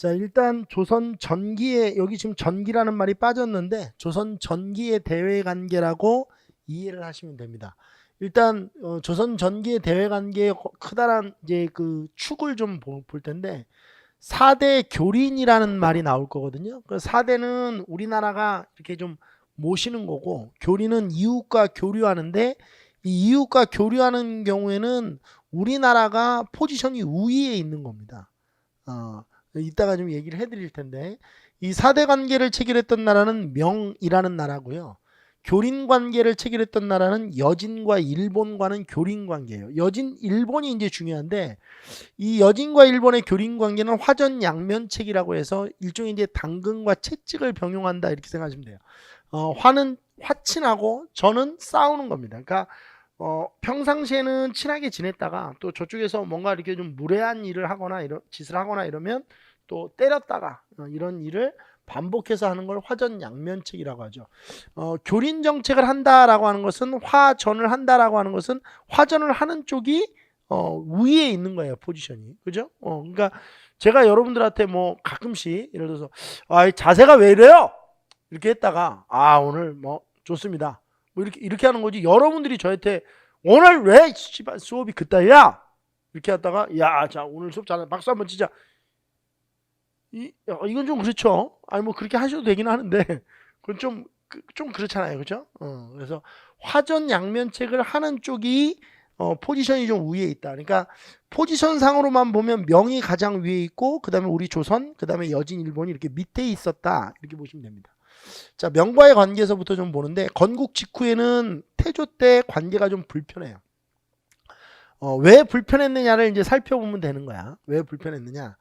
자, 일단 조선 전기에 여기 지금 전기라는 말이 빠졌는데 조선 전기의 대외 관계라고 이해를 하시면 됩니다. 일단 조선 전기의 대외 관계의 크다란 이제 그 축을 좀 볼 텐데 4대 교린이라는 말이 나올 거거든요. 그 4대는 우리나라가 이렇게 좀 모시는 거고, 교린은 이웃과 교류하는데 이 이웃과 교류하는 경우에는 우리나라가 포지션이 우위에 있는 겁니다. 이따가 좀 얘기를 해드릴 텐데, 이 4대 관계를 체결했던 나라는 명이라는 나라고요. 교린 관계를 체결했던 나라는 여진과 일본과는 교린 관계예요. 여진, 일본이 이제 중요한데, 이 여진과 일본의 교린 관계는 화전양면책이라고 해서 일종의 이제 당근과 채찍을 병용한다 이렇게 생각하시면 돼요. 화는 화친하고 전은 싸우는 겁니다. 그러니까 평상시에는 친하게 지냈다가 또 저쪽에서 뭔가 이렇게 좀 무례한 일을 하거나 이런 짓을 하거나 이러면 또 때렸다가 이런 일을 반복해서 하는 걸 화전양면책이라고 하죠. 교린 정책을 한다라고 하는 것은 화전을 한다라고 하는 것은 화전을 하는 쪽이 위에 있는 거예요, 포지션이. 그죠? 그러니까 제가 여러분들한테 뭐 가끔씩 예를 들어서 자세가 왜 이래요? 이렇게 했다가 오늘 뭐 좋습니다. 뭐 이렇게 하는 거지. 여러분들이 저한테 오늘 왜 수업이 그따위야? 이렇게 하다가 자 오늘 수업 잘해 박수 한번 치자. 이건 좀 그렇죠. 아니 뭐 그렇게 하셔도 되긴 하는데 그건 좀 그렇잖아요, 그죠? 그래서 화전 양면책을 하는 쪽이 포지션이 좀 위에 있다. 그러니까 포지션상으로만 보면 명이 가장 위에 있고 그 다음에 우리 조선, 그 다음에 여진, 일본이 이렇게 밑에 있었다 이렇게 보시면 됩니다. 자, 명과의 관계에서부터 좀 보는데 건국 직후에는 태조 때 관계가 좀 불편해요. 왜 불편했느냐를 이제 살펴보면 되는 거야. 왜 불편했느냐?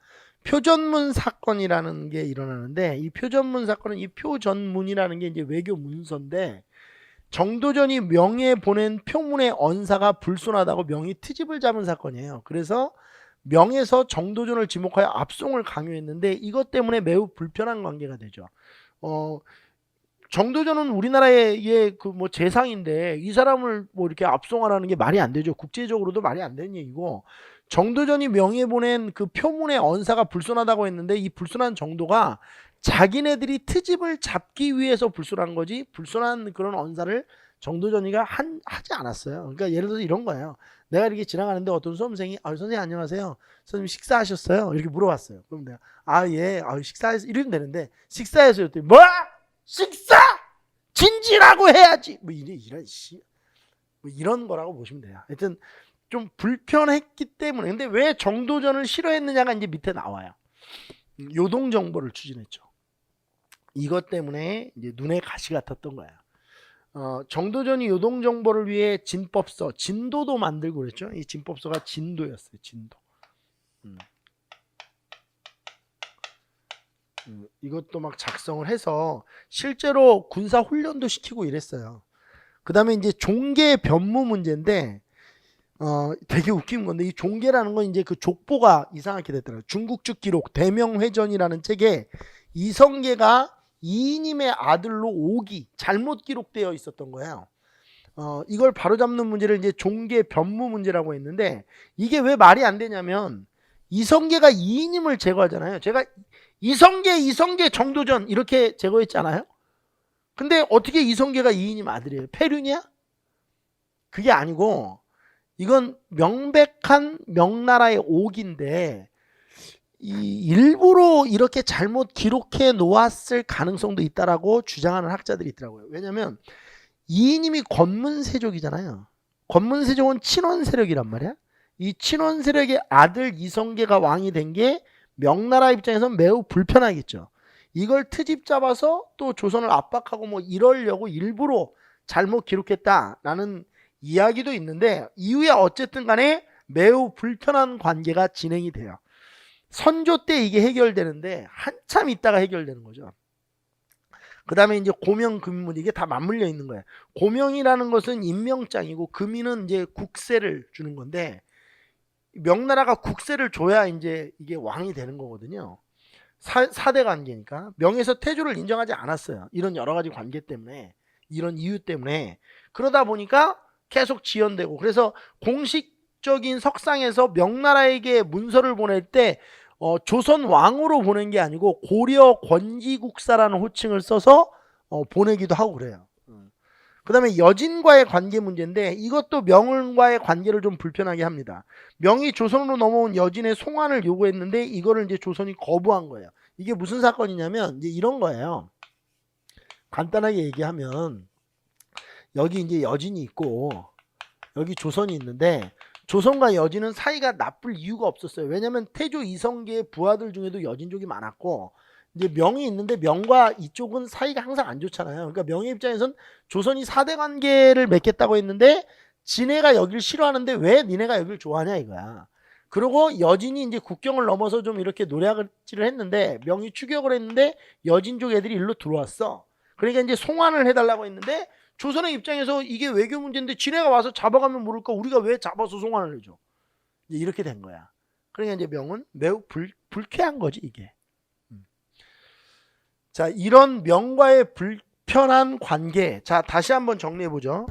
표전문 사건이라는 게 일어나는데 이 표전문 사건은 이 표전문이라는 게 이제 외교 문서인데 정도전이 명에 보낸 표문의 언사가 불순하다고 명이 트집을 잡은 사건이에요. 그래서 명에서 정도전을 지목하여 압송을 강요했는데 이것 때문에 매우 불편한 관계가 되죠. 정도전은 우리나라의 그 뭐 재상인데 이 사람을 뭐 이렇게 압송하라는 게 말이 안 되죠. 국제적으로도 말이 안 되는 얘기고 정도전이 명예 보낸 그 표문의 언사가 불순하다고 했는데 이 불순한 정도가 자기네들이 트집을 잡기 위해서 불순한 거지 불순한 그런 언사를 정도전이가 하지 않았어요. 그러니까 예를 들어서 이런 거예요. 내가 이렇게 지나가는데 어떤 수험생이 선생님 안녕하세요. 선생님 식사하셨어요? 이렇게 물어봤어요. 그럼 내가 예, 식사해서 이러면 되는데 식사해서 였더니 뭐? 식사! 진지라고 해야지! 뭐 이런 거라고 보시면 돼요. 하여튼 좀 불편했기 때문에. 근데 왜 정도전을 싫어했느냐가 이제 밑에 나와요. 요동정보를 추진했죠. 이것 때문에 이제 눈에 가시 같았던 거야. 정도전이 요동정보를 위해 진법서, 진도도 만들고 그랬죠. 이 진법서가 진도였어요. 진도. 이것도 막 작성을 해서 실제로 군사 훈련도 시키고 이랬어요. 그 다음에 이제 종계 변무 문제인데 되게 웃긴 건데 이 종계라는 건 이제 그 족보가 이상하게 됐더라고요. 중국축 기록 대명회전이라는 책에 이성계가 이인임의 아들로 오기 잘못 기록되어 있었던 거예요. 이걸 바로잡는 문제를 이제 종계 변무 문제라고 했는데 이게 왜 말이 안 되냐면 이성계가 이인임을 제거하잖아요. 제가 이성계 정도전 이렇게 제거했잖아요. 근데 어떻게 이성계가 이인임 아들이에요? 폐륜이야? 그게 아니고 이건 명백한 명나라의 옥인데 일부러 이렇게 잘못 기록해 놓았을 가능성도 있다라고 주장하는 학자들이 있더라고요. 왜냐하면 이인임이 권문세족이잖아요. 권문세족은 친원 세력이란 말이야. 이 친원 세력의 아들 이성계가 왕이 된 게 명나라 입장에서는 매우 불편하겠죠. 이걸 트집 잡아서 또 조선을 압박하고 뭐 이러려고 일부러 잘못 기록했다라는 이야기도 있는데 이후에 어쨌든 간에 매우 불편한 관계가 진행이 돼요. 선조 때 이게 해결되는데 한참 있다가 해결되는 거죠. 그 다음에 이제 고명 금문 이게 다 맞물려 있는 거예요. 고명이라는 것은 임명장이고 금이는 이제 국세를 주는 건데 명나라가 국세를 줘야 이제 이게 왕이 되는 거거든요. 4대 관계니까 명에서 태조를 인정하지 않았어요. 이런 여러 가지 관계 때문에 이런 이유 때문에 그러다 보니까 계속 지연되고 그래서 공식적인 석상에서 명나라에게 문서를 보낼 때 조선 왕으로 보낸 게 아니고 고려 권지국사라는 호칭을 써서 보내기도 하고 그래요. 그 다음에 여진과의 관계 문제인데 이것도 명은과의 관계를 좀 불편하게 합니다. 명이 조선으로 넘어온 여진의 송환을 요구했는데 이거를 이제 조선이 거부한 거예요. 이게 무슨 사건이냐면 이제 이런 거예요. 간단하게 얘기하면 여기 이제 여진이 있고 여기 조선이 있는데 조선과 여진은 사이가 나쁠 이유가 없었어요. 왜냐면 태조 이성계의 부하들 중에도 여진족이 많았고 이제 명이 있는데 명과 이쪽은 사이가 항상 안 좋잖아요. 그러니까 명의 입장에선 조선이 사대 관계를 맺겠다고 했는데 지네가 여길 싫어하는데 왜 니네가 여길 좋아하냐 이거야. 그리고 여진이 이제 국경을 넘어서 좀 이렇게 노략질을 했는데 명이 추격을 했는데 여진족 애들이 일로 들어왔어. 그러니까 이제 송환을 해달라고 했는데 조선의 입장에서 이게 외교 문제인데 지네가 와서 잡아가면 모를까 우리가 왜 잡아서 송환을 해줘. 이제 이렇게 된 거야. 그러니까 이제 명은 매우 불쾌한 거지 이게. 자, 이런 명과의 불편한 관계. 자, 다시 한번 정리해 보죠.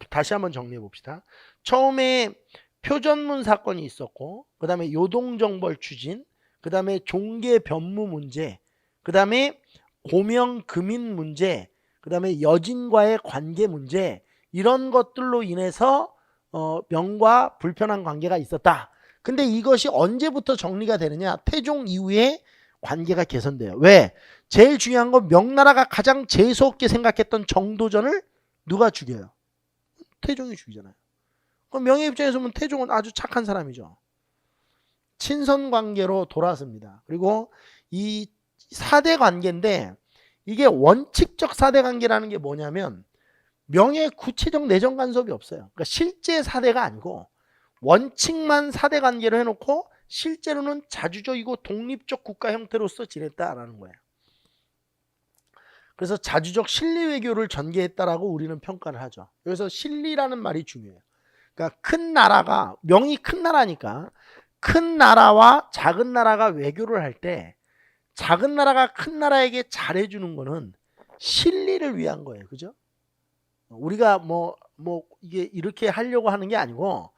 다시 한번 정리해 봅시다. 처음에 표전문 사건이 있었고, 그 다음에 요동정벌 추진, 그 다음에 종계 변무 문제, 그 다음에 고명 금인 문제, 그 다음에 여진과의 관계 문제, 이런 것들로 인해서 명과 불편한 관계가 있었다. 근데 이것이 언제부터 정리가 되느냐? 태종 이후에 관계가 개선돼요. 왜? 제일 중요한 건 명나라가 가장 재수없게 생각했던 정도전을 누가 죽여요? 태종이 죽이잖아요. 그럼 명의 입장에서 보면 태종은 아주 착한 사람이죠. 친선 관계로 돌아섭니다. 그리고 이 사대 관계인데 이게 원칙적 사대 관계라는 게 뭐냐면 명의 구체적 내정 간섭이 없어요. 그러니까 실제 사대가 아니고 원칙만 사대 관계로 해놓고 실제로는 자주적이고 독립적 국가 형태로서 지냈다라는 거예요. 그래서 자주적 실리 외교를 전개했다라고 우리는 평가를 하죠. 그래서 실리라는 말이 중요해요. 그러니까 큰 나라가 명이 큰 나라니까 큰 나라와 작은 나라가 외교를 할 때 작은 나라가 큰 나라에게 잘해주는 거는 실리를 위한 거예요. 그죠? 우리가 뭐 이게 이렇게 하려고 하는 게 아니고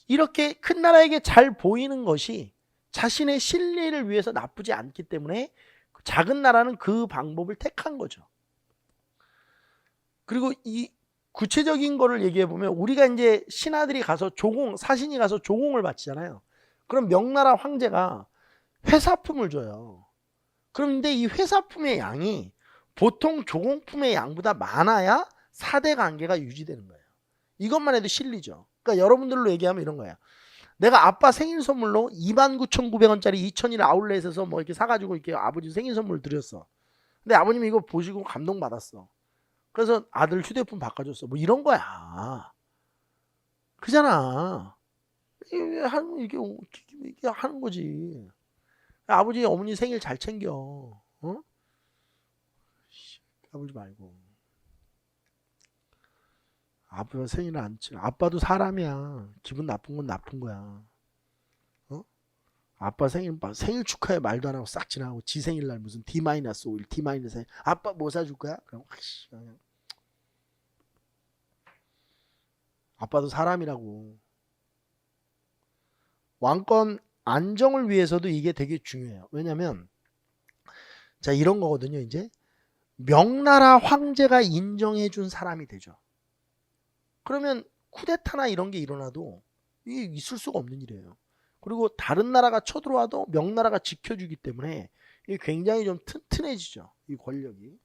이렇게 큰 나라에게 잘 보이는 것이 자신의 실리를 위해서 나쁘지 않기 때문에 작은 나라는 그 방법을 택한 거죠. 그리고 이 구체적인 거를 얘기해 보면 우리가 이제 신하들이 가서 사신이 가서 조공을 바치잖아요. 그럼 명나라 황제가 회사품을 줘요. 그런데 이 회사품의 양이 보통 조공품의 양보다 많아야 사대 관계가 유지되는 거예요. 이것만 해도 실리죠. 그러니까 여러분들로 얘기하면 이런 거예요. 내가 아빠 생일 선물로 29,900원짜리 2000일 아울렛에서 뭐 이렇게 사가지고 이렇게 아버지 생일 선물 드렸어. 근데 아버님이 이거 보시고 감동받았어. 그래서 아들 휴대폰 바꿔줬어. 뭐 이런 거야. 그잖아. 이게 하는 거지. 아버지, 어머니 생일 잘 챙겨. 어? 아버지 말고. 아빠 생일은 안 챙겨. 아빠도 사람이야. 기분 나쁜 건 나쁜 거야. 어? 아빠 생일 축하해 말도 안 하고 싹 지나가고 지 생일날 무슨 D-5일 D-4 아빠 뭐 사줄 거야? 그럼 그냥 아빠도 사람이라고. 왕권 안정을 위해서도 이게 되게 중요해요. 왜냐면 자 이런 거거든요. 이제 명나라 황제가 인정해 준 사람이 되죠. 그러면 쿠데타나 이런 게 일어나도 이게 있을 수가 없는 일이에요. 그리고 다른 나라가 쳐들어와도 명나라가 지켜주기 때문에 이게 굉장히 좀 튼튼해지죠. 이 권력이.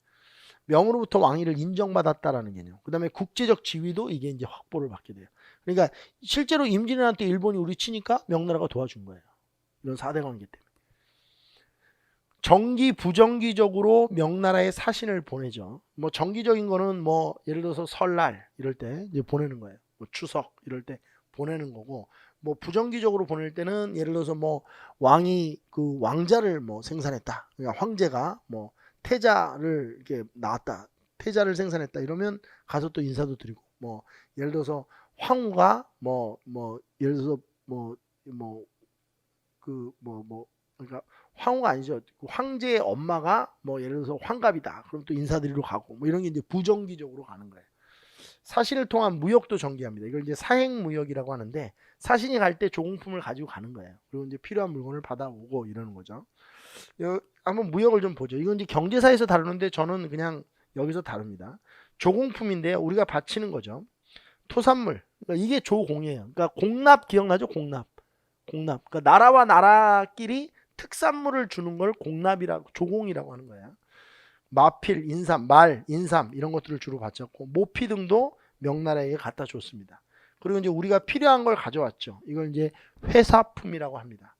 명으로부터 왕위를 인정받았다라는 개념. 그 다음에 국제적 지위도 이게 이제 확보를 받게 돼요. 그러니까 실제로 임진왜란 때 일본이 우리 치니까 명나라가 도와준 거예요. 이런 4대 관계 때문에. 정기 부정기적으로 명나라에 사신을 보내죠. 뭐 정기적인 거는 뭐 예를 들어서 설날 이럴 때 이제 보내는 거예요. 뭐 추석 이럴 때 보내는 거고, 뭐 부정기적으로 보낼 때는 예를 들어서 뭐 왕이 그 왕자를 뭐 생산했다. 그러니까 황제가 뭐 태자를 이렇게 낳았다. 태자를 생산했다. 이러면 가서 또 인사도 드리고, 뭐 예를 들어서 황후가 예를 들어서 그러니까 황후가 아니죠. 황제의 엄마가 뭐 예를 들어서 환갑이다. 그럼 또 인사드리러 가고 뭐 이런 게 이제 부정기적으로 가는 거예요. 사신을 통한 무역도 전개합니다. 이걸 이제 사행 무역이라고 하는데 사신이 갈 때 조공품을 가지고 가는 거예요. 그리고 이제 필요한 물건을 받아오고 이러는 거죠. 한번 무역을 좀 보죠. 이건 이제 경제사에서 다루는데 저는 그냥 여기서 다룹니다. 조공품인데요. 우리가 바치는 거죠. 토산물. 그러니까 이게 조공이에요. 그러니까 공납 기억나죠? 공납. 공납. 그러니까 나라와 나라끼리 특산물을 주는 걸 공납이라고, 조공이라고 하는 거예요. 마필, 인삼, 말, 인삼 이런 것들을 주로 바쳤고 모피 등도 명나라에게 갖다 줬습니다. 그리고 이제 우리가 필요한 걸 가져왔죠. 이걸 이제 회사품이라고 합니다.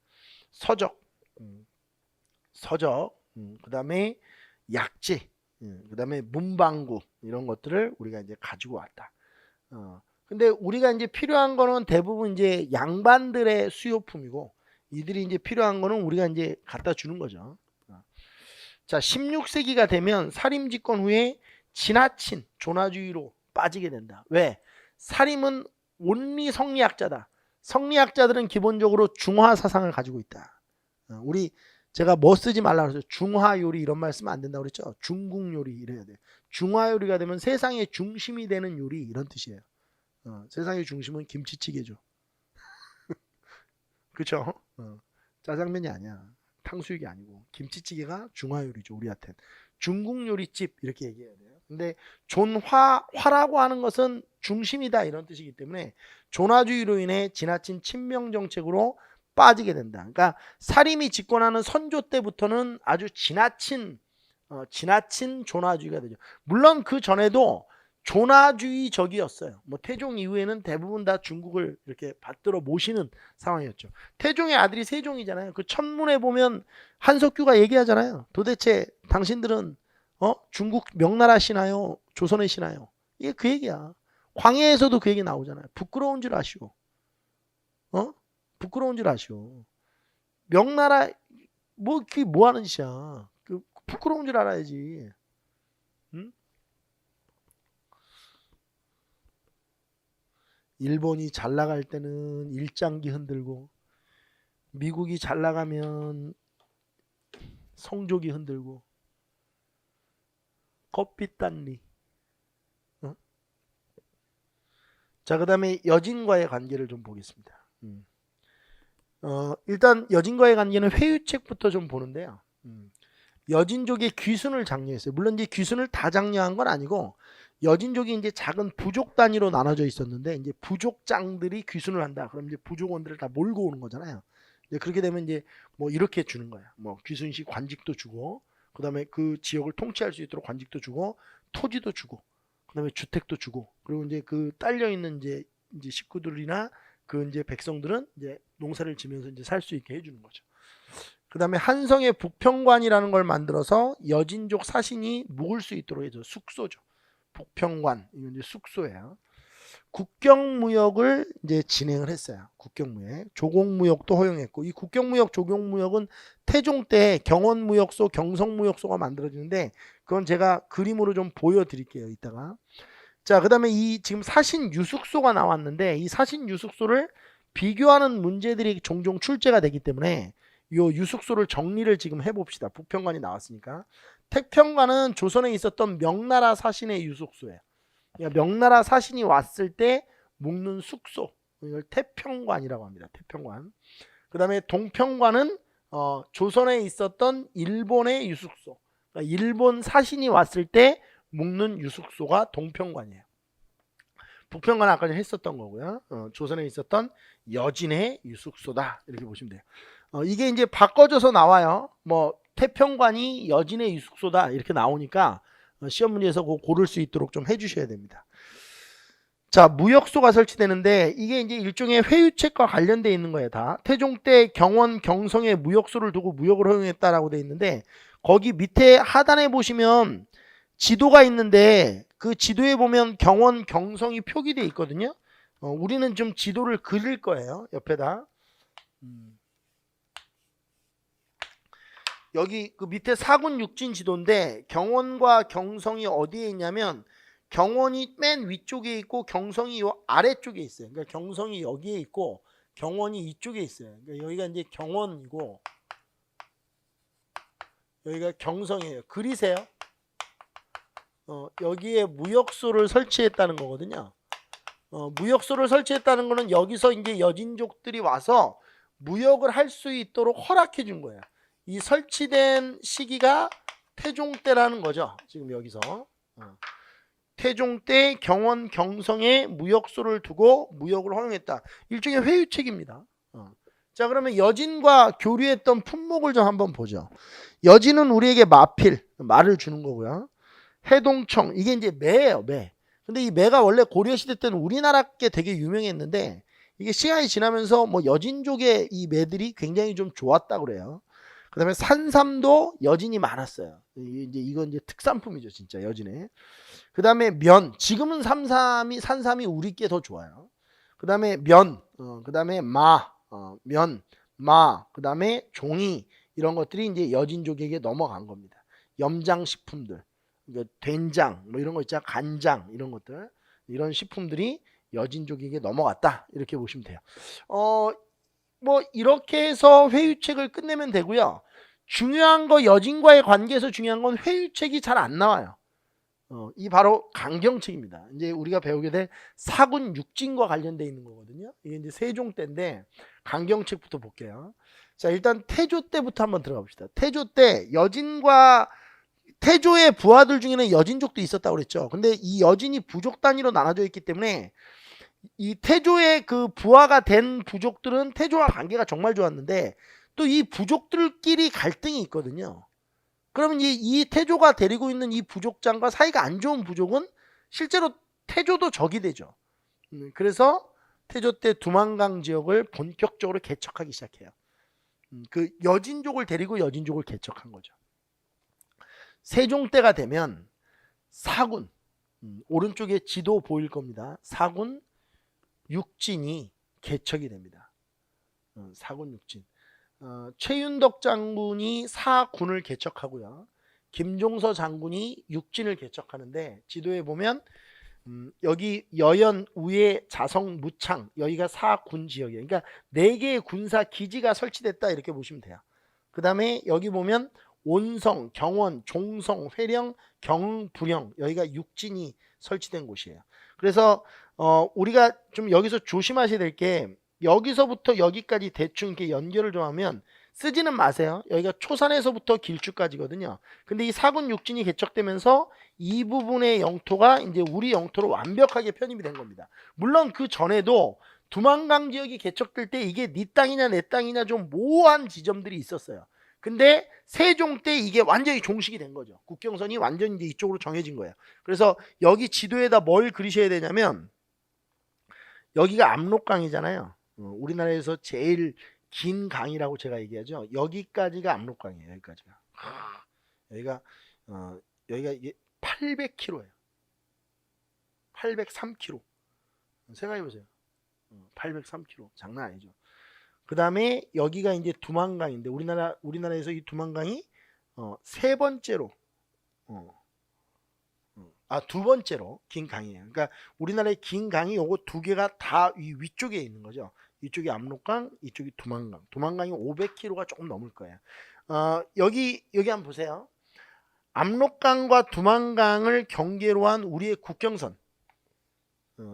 서적, 서적, 그다음에 약재, 그다음에 문방구 이런 것들을 우리가 이제 가지고 왔다. 근데 우리가 이제 필요한 거는 대부분 이제 양반들의 수요품이고 이들이 이제 필요한 거는 우리가 이제 갖다 주는 거죠. 자, 16세기가 되면 사림집권 후에 지나친 존화주의로 빠지게 된다. 왜? 사림은 온리 성리학자다. 성리학자들은 기본적으로 중화 사상을 가지고 있다. 우리 제가 뭐 쓰지 말라 그랬죠. 중화 요리 이런 말 쓰면 안 된다고 그랬죠. 중국 요리 이래야 돼. 중화 요리가 되면 세상의 중심이 되는 요리 이런 뜻이에요. 세상의 중심은 김치찌개죠. 그렇죠? 짜장면이 아니야. 탕수육이 아니고 김치찌개가 중화 요리죠. 우리한테는 중국 요리집 이렇게 얘기해야 돼요. 근데 존화라고 하는 것은 중심이다 이런 뜻이기 때문에 존화주의로 인해 지나친 친명 정책으로 빠지게 된다. 그러니까 사림이 집권하는 선조 때부터는 아주 지나친 존화주의가 되죠. 물론 그 전에도 존화주의적이었어요. 뭐 태종 이후에는 대부분 다 중국을 이렇게 받들어 모시는 상황이었죠. 태종의 아들이 세종이잖아요. 그 천문에 보면 한석규가 얘기하잖아요. 도대체 당신들은 중국 명나라시나요? 조선의시나요? 이게 그 얘기야. 광해에서도 그 얘기 나오잖아요. 부끄러운 줄 아시오. 부끄러운 줄 아시오. 명나라 그게 뭐 하는 짓이야. 부끄러운 줄 알아야지. 응? 일본이 잘 나갈 때는 일장기 흔들고 미국이 잘 나가면 성조기 흔들고 껍빛단리. 자, 그 다음에 여진과의 관계를 좀 보겠습니다. 일단 여진과의 관계는 회유책부터 좀 보는데요. 여진족의 귀순을 장려했어요. 물론 이제 귀순을 다 장려한 건 아니고 여진족이 이제 작은 부족 단위로 나눠져 있었는데 이제 부족장들이 귀순을 한다. 그럼 이제 부족원들을 다 몰고 오는 거잖아요. 이제 그렇게 되면 이제 뭐 이렇게 주는 거야. 뭐 귀순시 관직도 주고, 그다음에 그 지역을 통치할 수 있도록 관직도 주고, 토지도 주고, 그다음에 주택도 주고, 그리고 이제 그 딸려 있는 이제 식구들이나 그 이제 백성들은 이제 농사를 지면서 이제 살 수 있게 해주는 거죠. 그 다음에 한성의 북평관이라는 걸 만들어서 여진족 사신이 묵을 수 있도록 해줘. 숙소죠. 북평관. 이건 이제 숙소예요. 국경무역을 이제 진행을 했어요. 국경무역. 조공무역도 허용했고, 이 국경무역, 조공무역은 태종 때 경원무역소, 경성무역소가 만들어지는데, 그건 제가 그림으로 좀 보여드릴게요. 이따가. 자, 그 다음에 이 지금 사신유숙소가 나왔는데, 이 사신유숙소를 비교하는 문제들이 종종 출제가 되기 때문에, 요 유숙소를 정리를 지금 해봅시다. 북평관이 나왔으니까. 태평관은 조선에 있었던 명나라 사신의 유숙소예요. 그러니까 명나라 사신이 왔을 때 묵는 숙소. 이걸 태평관이라고 합니다. 태평관. 그 다음에 동평관은 조선에 있었던 일본의 유숙소. 그러니까 일본 사신이 왔을 때 묵는 유숙소가 동평관이에요. 북평관은 아까 전에 했었던 거고요. 조선에 있었던 여진의 유숙소다. 이렇게 보시면 돼요. 이게 이제 바꿔져서 나와요. 뭐 태평관이 여진의 유숙소다 이렇게 나오니까 시험 문제에서 고를 수 있도록 좀 해주셔야 됩니다. 자, 무역소가 설치되는데 이게 이제 일종의 회유책과 관련돼 있는 거예요. 다 태종 때 경원, 경성에 무역소를 두고 무역을 허용했다라고 돼 있는데 거기 밑에 하단에 보시면 지도가 있는데 그 지도에 보면 경원, 경성이 표기돼 있거든요. 우리는 좀 지도를 그릴 거예요. 옆에다. 여기 그 밑에 사군 육진 지도인데 경원과 경성이 어디에 있냐면 경원이 맨 위쪽에 있고 경성이 요 아래쪽에 있어요. 그러니까 경성이 여기에 있고 경원이 이쪽에 있어요. 그러니까 여기가 이제 경원이고 여기가 경성이에요. 그리세요. 여기에 무역소를 설치했다는 거거든요. 무역소를 설치했다는 거는 여기서 이제 여진족들이 와서 무역을 할 수 있도록 허락해 준 거예요. 이 설치된 시기가 태종 때라는 거죠. 지금 여기서 태종 때 경원 경성에 무역소를 두고 무역을 허용했다. 일종의 회유책입니다. 자, 그러면 여진과 교류했던 품목을 좀 한번 보죠. 여진은 우리에게 마필, 말을 주는 거고요. 해동청, 이게 이제 매예요, 매. 근데 이 매가 원래 고려시대 때는 우리나라께 되게 유명했는데 이게 시간이 지나면서 뭐 여진족의 이 매들이 굉장히 좀 좋았다 그래요. 그 다음에 산삼도 여진이 많았어요. 이건 이제 특산품이죠, 진짜 여진에. 그 다음에 면, 지금은 산삼이 우리께 더 좋아요. 그 다음에 면, 그 다음에 면, 그 다음에 종이, 이런 것들이 이제 여진족에게 넘어간 겁니다. 염장식품들, 된장, 뭐 이런 거 있잖아, 간장, 이런 것들, 이런 식품들이 여진족에게 넘어갔다, 이렇게 보시면 돼요. 뭐 이렇게 해서 회유책을 끝내면 되고요. 중요한 거, 여진과의 관계에서 중요한 건 회유책이 잘 안 나와요. 이 바로 강경책입니다. 이제 우리가 배우게 될 사군 육진과 관련되어 있는 거거든요. 이게 이제 세종 때인데 강경책부터 볼게요. 자, 일단 태조 때부터 한번 들어가 봅시다. 태조 때 여진과 태조의 부하들 중에는 여진족도 있었다고 그랬죠. 근데 이 여진이 부족 단위로 나눠져 있기 때문에 이 태조의 그 부하가 된 부족들은 태조와 관계가 정말 좋았는데 또 이 부족들끼리 갈등이 있거든요. 그러면 이 태조가 데리고 있는 이 부족장과 사이가 안 좋은 부족은 실제로 태조도 적이 되죠. 그래서 태조 때 두만강 지역을 본격적으로 개척하기 시작해요. 그 여진족을 데리고 여진족을 개척한 거죠. 세종 때가 되면 사군, 오른쪽에 지도 보일 겁니다. 사군 육진이 개척이 됩니다. 사군 육진. 최윤덕 장군이 사군을 개척하고요. 김종서 장군이 육진을 개척하는데 지도에 보면 여기 여연, 우에, 자성, 무창, 여기가 사군 지역이에요. 그러니까 4개의 군사 기지가 설치됐다, 이렇게 보시면 돼요. 그 다음에 여기 보면 온성, 경원, 종성, 회령, 경부령, 여기가 육진이 설치된 곳이에요. 그래서 우리가 좀 여기서 조심하셔야 될 게, 여기서부터 여기까지 대충 이렇게 연결을 좀 하면 쓰지는 마세요. 여기가 초산에서부터 길주까지거든요. 근데 이 사군 육진이 개척되면서 이 부분의 영토가 이제 우리 영토로 완벽하게 편입이 된 겁니다. 물론 그 전에도 두만강 지역이 개척될 때 이게 네 땅이냐 내 땅이냐 좀 모호한 지점들이 있었어요. 근데 세종 때 이게 완전히 종식이 된 거죠. 국경선이 완전히 이제 이쪽으로 정해진 거예요. 그래서 여기 지도에다 뭘 그리셔야 되냐면, 여기가 압록강이잖아요. 우리나라에서 제일 긴 강이라고 제가 얘기하죠. 여기까지가 압록강이에요. 여기까지가. 여기가 이게 800km예요. 803km. 생각해 보세요. 803km. 장난 아니죠. 그 다음에 여기가 이제 두만강인데 우리나라에서 이 두만강이 세 번째로 두 번째로 긴 강이에요. 그러니까 우리나라의 긴 강이 요거 2개가 다 이 위쪽에 있는 거죠. 이쪽이 압록강, 이쪽이 두만강. 두만강이 500km가 조금 넘을 거예요. 여기 한번 보세요. 압록강과 두만강을 경계로 한 우리의 국경선.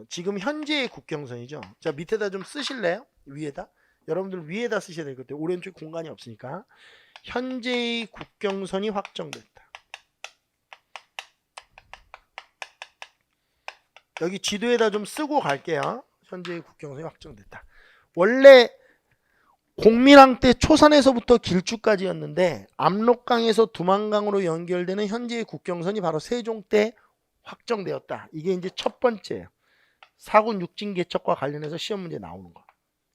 지금 현재의 국경선이죠. 자, 밑에다 좀 쓰실래요? 위에다. 여러분들 위에다 쓰셔야 될 것 같아요. 오른쪽 공간이 없으니까. 현재의 국경선이 확정됐다. 여기 지도에다 좀 쓰고 갈게요. 현재의 국경선이 확정됐다. 원래 공민왕 때 초산에서부터 길주까지였는데 압록강에서 두만강으로 연결되는 현재의 국경선이 바로 세종 때 확정되었다. 이게 이제 첫 번째예요. 사군 육진 개척과 관련해서 시험 문제 나오는 거.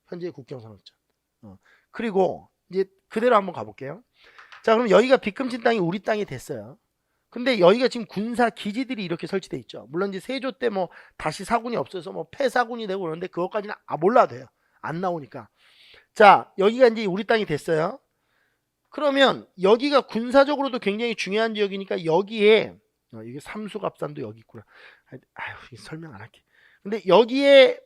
현재의 국경선 확정. 그리고 이제 그대로 한번 가볼게요. 자, 그럼 여기가 빗금친 땅이 우리 땅이 됐어요. 근데 여기가 지금 군사 기지들이 이렇게 설치돼 있죠. 물론 이제 세조 때 뭐 다시 사군이 없어서 뭐 폐사군이 되고 그러는데 그것까지는 몰라도 돼요. 안 나오니까. 자, 여기가 이제 우리 땅이 됐어요. 그러면 여기가 군사적으로도 굉장히 중요한 지역이니까 여기에 이게 삼수갑산도 여기 있구나. 설명 안 할게. 근데 여기에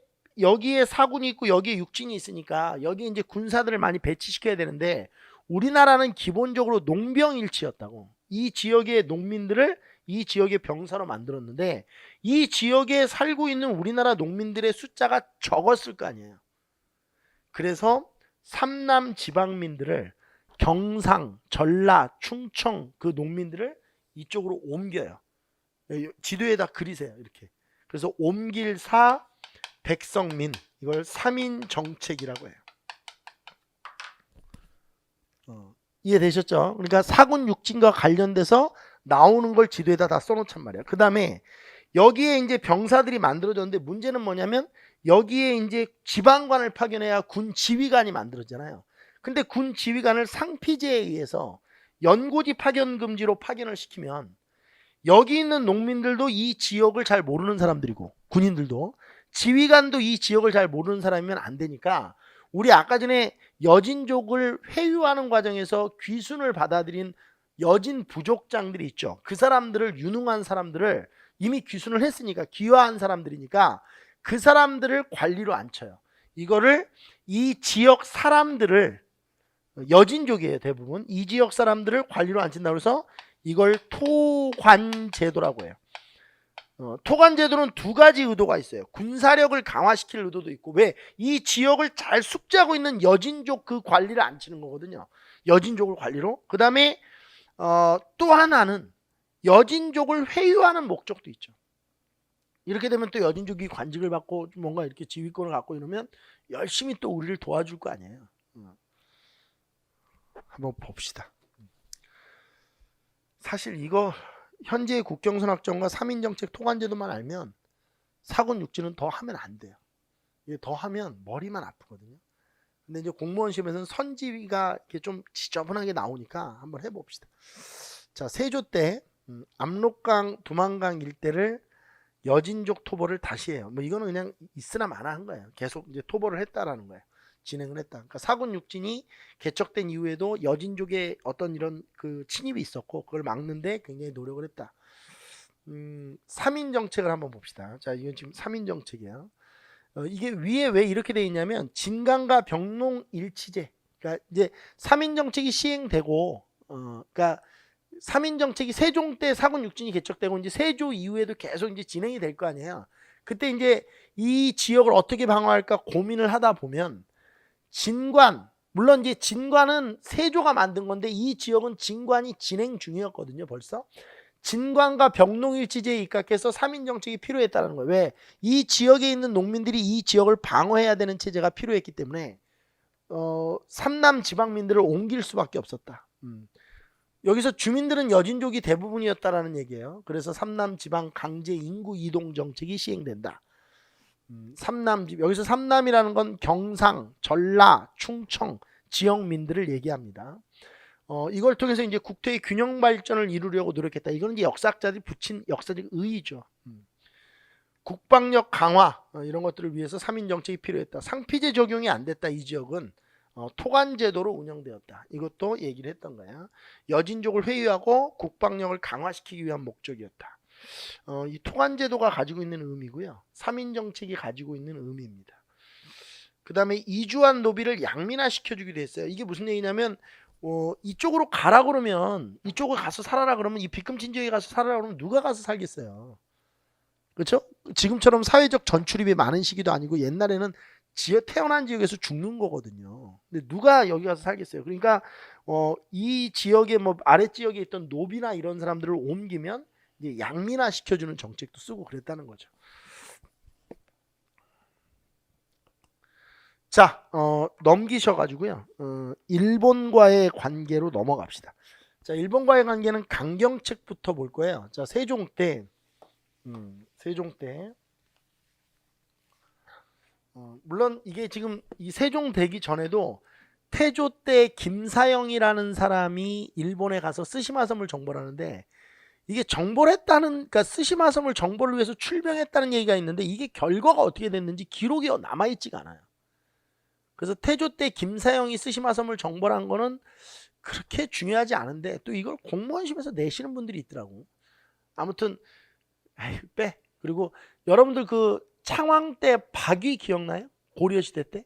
사군이 있고 여기에 육진이 있으니까 여기에 이제 군사들을 많이 배치시켜야 되는데 우리나라는 기본적으로 농병일치였다고. 이 지역의 농민들을 이 지역의 병사로 만들었는데 이 지역에 살고 있는 우리나라 농민들의 숫자가 적었을 거 아니에요. 그래서 삼남 지방민들을 경상, 전라, 충청 그 농민들을 이쪽으로 옮겨요. 지도에다 그리세요. 이렇게. 그래서 옮길사 백성민, 이걸 3인 정책이라고 해요. 이해되셨죠? 그러니까 사군 육진과 관련돼서 나오는 걸 지도에다 다 써놓단 말이야. 그 다음에 여기에 이제 병사들이 만들어졌는데 문제는 뭐냐면 여기에 이제 지방관을 파견해야 군 지휘관이 만들어지잖아요. 근데 군 지휘관을 상피제에 의해서 연고지 파견 금지로 파견을 시키면 여기 있는 농민들도 이 지역을 잘 모르는 사람들이고 군인들도 지휘관도 이 지역을 잘 모르는 사람이면 안 되니까 우리 아까 전에 여진족을 회유하는 과정에서 귀순을 받아들인 여진 부족장들이 있죠. 그 사람들을 유능한 사람들을 이미 귀순을 했으니까 귀화한 사람들이니까 그 사람들을 관리로 앉혀요. 이거를 이 지역 사람들을 여진족이에요. 대부분 이 지역 사람들을 관리로 앉힌다고 해서 이걸 토관제도라고 해요. 토관제도는 두 가지 의도가 있어요. 군사력을 강화시킬 의도도 있고, 왜? 이 지역을 잘 숙지하고 있는 여진족 그 관리를 앉히는 거거든요. 여진족을 관리로. 그 다음에 또 하나는 여진족을 회유하는 목적도 있죠. 이렇게 되면 또 여진족이 관직을 받고 뭔가 이렇게 지휘권을 갖고 이러면 열심히 또 우리를 도와줄 거 아니에요. 한번 봅시다. 사실 이거 현재의 국경선악전과 3인정책 토관제도만 알면 사군 육지는 더 하면 안 돼요. 이게 더 하면 머리만 아프거든요. 근데 이제 공무원 시험에서는 선지위가 이렇게 좀 지저분하게 나오니까 한번 해봅시다. 자, 세조 때 압록강, 두만강 일대를 여진족 토벌을 다시 해요. 뭐 이거는 그냥 있으나 마나 한 거예요. 계속 이제 토벌을 했다라는 거예요. 진행을 했다. 그러니까 사군 육진이 개척된 이후에도 여진족의 어떤 이런 그 침입이 있었고 그걸 막는데 굉장히 노력을 했다. 3인 정책을 한번 봅시다. 자, 이건 지금 3인 정책이에요. 이게 위에 왜 이렇게 돼 있냐면 진강과 병농 일치제. 그러니까 이제 3인 정책이 시행되고 그러니까 3인 정책이 세종 때 사군 육진이 개척되고 이제 세조 이후에도 계속 이제 진행이 될 거 아니에요. 그때 이제 이 지역을 어떻게 방어할까 고민을 하다 보면 진관, 물론 이제 진관은 세조가 만든 건데 이 지역은 진관이 진행 중이었거든요. 벌써 진관과 병농일치제에 입각해서 3인 정책이 필요했다는 거예요. 왜? 이 지역에 있는 농민들이 이 지역을 방어해야 되는 체제가 필요했기 때문에 삼남 지방민들을 옮길 수밖에 없었다. 여기서 주민들은 여진족이 대부분이었다라는 얘기예요. 그래서 삼남 지방 강제 인구 이동 정책이 시행된다. 여기서 삼남이라는 건 경상, 전라, 충청 지역민들을 얘기합니다. 이걸 통해서 이제 국토의 균형 발전을 이루려고 노력했다. 이건 이제 역사학자들이 붙인 역사적 의의죠. 국방력 강화 이런 것들을 위해서 3인 정책이 필요했다. 상피제 적용이 안 됐다. 이 지역은 토관제도로 운영되었다. 이것도 얘기를 했던 거야. 여진족을 회유하고 국방력을 강화시키기 위한 목적이었다. 이 토관제도가 가지고 있는 의미고요. 3인 정책이 가지고 있는 의미입니다. 그 다음에 이주한 노비를 양민화 시켜주기도 했어요. 이게 무슨 얘기냐면 이쪽으로 가라 그러면 이쪽을 가서 살아라 그러면 이 빗금친 지역에 가서 살아라 그러면 누가 가서 살겠어요. 그렇죠? 지금처럼 사회적 전출입이 많은 시기도 아니고 옛날에는 태어난 지역에서 죽는 거거든요. 근데 누가 여기 가서 살겠어요. 그러니까 이 지역에 뭐 아래 지역에 있던 노비나 이런 사람들을 옮기면 이제 양민화 시켜주는 정책도 쓰고 그랬다는 거죠. 자, 넘기셔가지고요. 일본과의 관계로 넘어갑시다. 자, 일본과의 관계는 강경책부터 볼 거예요. 자, 세종 때, 물론 이게 지금 이 세종 되기 전에도 태조 때 김사영이라는 사람이 일본에 가서 쓰시마섬을 정벌 하는데 이게 정벌 했다는, 그러니까 쓰시마섬을 정벌을 위해서 출병했다는 얘기가 있는데 이게 결과가 어떻게 됐는지 기록이 남아있지가 않아요. 그래서 태조 때 김사영이 쓰시마섬을 정벌한 거는 그렇게 중요하지 않은데 또 이걸 공무원 시험에서 내시는 분들이 있더라고. 아무튼 빼. 그리고 여러분들 그 창왕 때 박위 기억나요? 고려시대 때?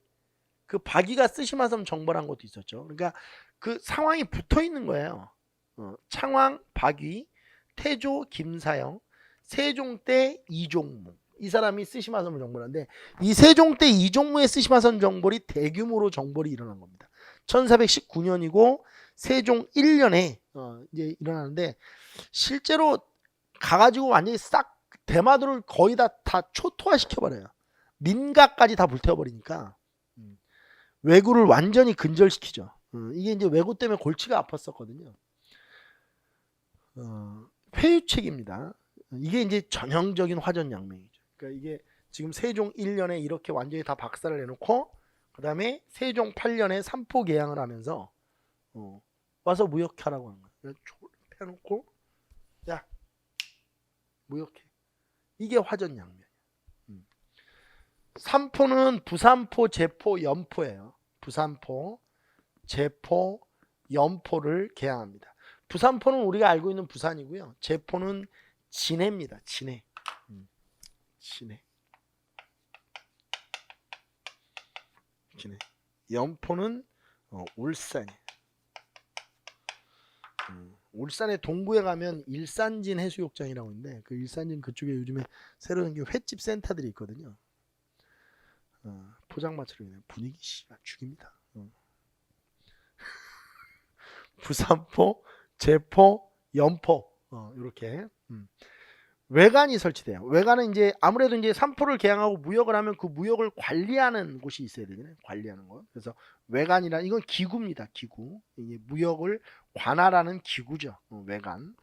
그 박위가 쓰시마섬 정벌한 것도 있었죠. 그러니까 그 상황이 붙어 있는 거예요. 창왕, 박위. 태조 김사영, 세종 때 이종무. 이 사람이 스시마섬을 정벌하는데 이 세종 때 이종무의 스시마섬 정벌이 대규모로 정벌이 일어난 겁니다. 1419년이고 세종 1년에 이제 일어나는데 실제로 가가지고 완전히 싹 대마도를 거의 다 초토화 시켜버려요. 민가까지 다 불태워버리니까 왜구를 완전히 근절시키죠. 이게 이제 왜구 때문에 골치가 아팠었거든요. 회유책입니다. 이게 이제 전형적인 화전양맹이죠. 그러니까 이게 지금 세종 1년에 이렇게 완전히 다 박살을 내놓고 그 다음에 세종 8년에 삼포 개항을 하면서 와서 무역하라고 하는 거야. 패놓고 야 무역해. 이게 화전양맹. 삼포는 부산포, 제포, 연포예요. 부산포, 제포, 연포를 개항합니다. 부산포는 우리가 알고 있는 부산이고요. 제포는 진해입니다. 진해. 진해. 진해. 연포는 울산이에요. 울산의 동부에 가면 일산진 해수욕장이라고 있는데 그 일산진 그쪽에 요즘에 새로 생긴 횟집 센터들이 있거든요. 포장마차로 그냥 분위기 씨가 죽입니다. 부산포, 제포, 연포 이렇게 외관이 설치돼요. 외관은 이제 아무래도 이제 삼포를 개항하고 무역을 하면 그 무역을 관리하는 곳이 있어야 되잖아요. 관리하는 거. 그래서 외관이라 이건 기구입니다. 기구. 이게 무역을 관할하는 기구죠. 외관.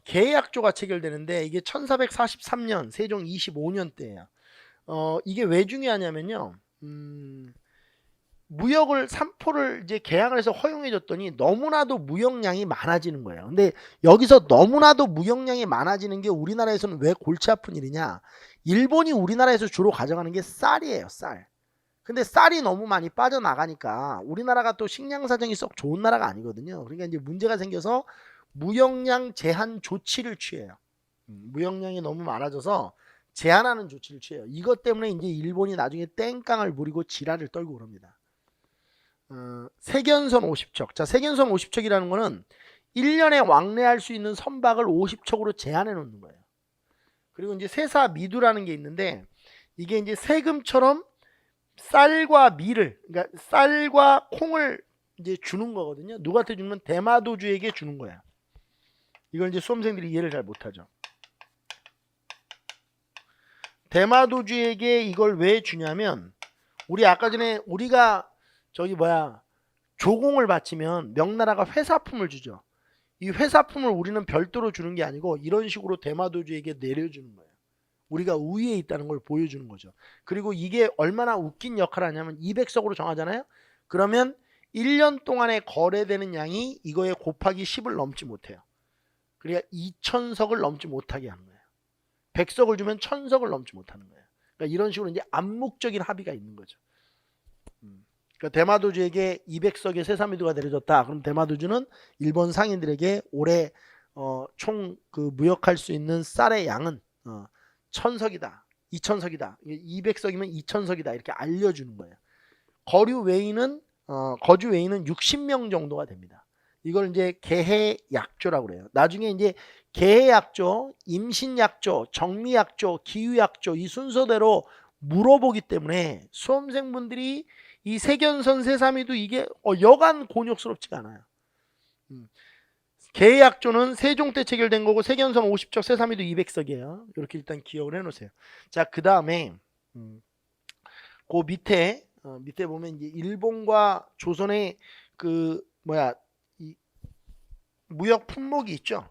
계약조가 체결되는데 이게 1443년 세종 25년 때예요. 이게 왜 중요하냐면요. 무역을 삼포를 이제 개항을 해서 허용해 줬더니 너무나도 무역량이 많아지는 거예요. 근데 여기서 너무나도 무역량이 많아지는 게 우리나라에서는 왜 골치 아픈 일이냐? 일본이 우리나라에서 주로 가져가는 게 쌀이에요, 쌀. 근데 쌀이 너무 많이 빠져나가니까 우리나라가 또 식량 사정이 썩 좋은 나라가 아니거든요. 그러니까 이제 문제가 생겨서 무역량 제한 조치를 취해요. 무역량이 너무 많아져서 제한하는 조치를 취해요. 이것 때문에 이제 일본이 나중에 땡깡을 부리고 지랄을 떨고 그럽니다. 세견선 50척. 자, 세견선 50척이라는 거는 1년에 왕래할 수 있는 선박을 50척으로 제한해 놓는 거예요. 그리고 이제 세사미두라는 게 있는데 이게 이제 세금처럼 쌀과 밀을, 그러니까 쌀과 콩을 이제 주는 거거든요. 누구한테 주면 대마도주에게 주는 거야. 이걸 이제 수험생들이 이해를 잘 못하죠. 대마도주에게 이걸 왜 주냐면 우리 아까 전에 우리가 조공을 바치면 명나라가 회사품을 주죠. 이 회사품을 우리는 별도로 주는 게 아니고 이런 식으로 대마도주에게 내려주는 거예요. 우리가 우위에 있다는 걸 보여주는 거죠. 그리고 이게 얼마나 웃긴 역할을 하냐면 200석으로 정하잖아요. 그러면 1년 동안에 거래되는 양이 이거에 곱하기 10을 넘지 못해요. 그러니까 2000석을 넘지 못하게 하는 거예요. 100석을 주면 1000석을 넘지 못하는 거예요. 그러니까 이런 식으로 이제 암묵적인 합의가 있는 거죠. 그러니까 대마도주에게 200석의 세사미두가 내려졌다. 그럼 대마도주는 일본 상인들에게 올해 총 그 무역할 수 있는 쌀의 양은 1000석이다, 2000석이다, 200석이면 2000석이다 이렇게 알려주는 거예요. 거주 외인은 60명 정도가 됩니다. 이걸 이제 계해약조라고 그래요. 나중에 이제 계해약조, 임신약조, 정미약조, 기후약조 이 순서대로 물어보기 때문에 수험생분들이 이 세견선 세사미두 이게 여간 곤욕스럽지가 않아요. 계약조는 세종 때 체결된 거고 세견선 50척 세사미두 200석이에요. 이렇게 일단 기억을 해놓으세요. 자, 그 다음에 그 밑에 보면 이제 일본과 조선의 이 무역 품목이 있죠.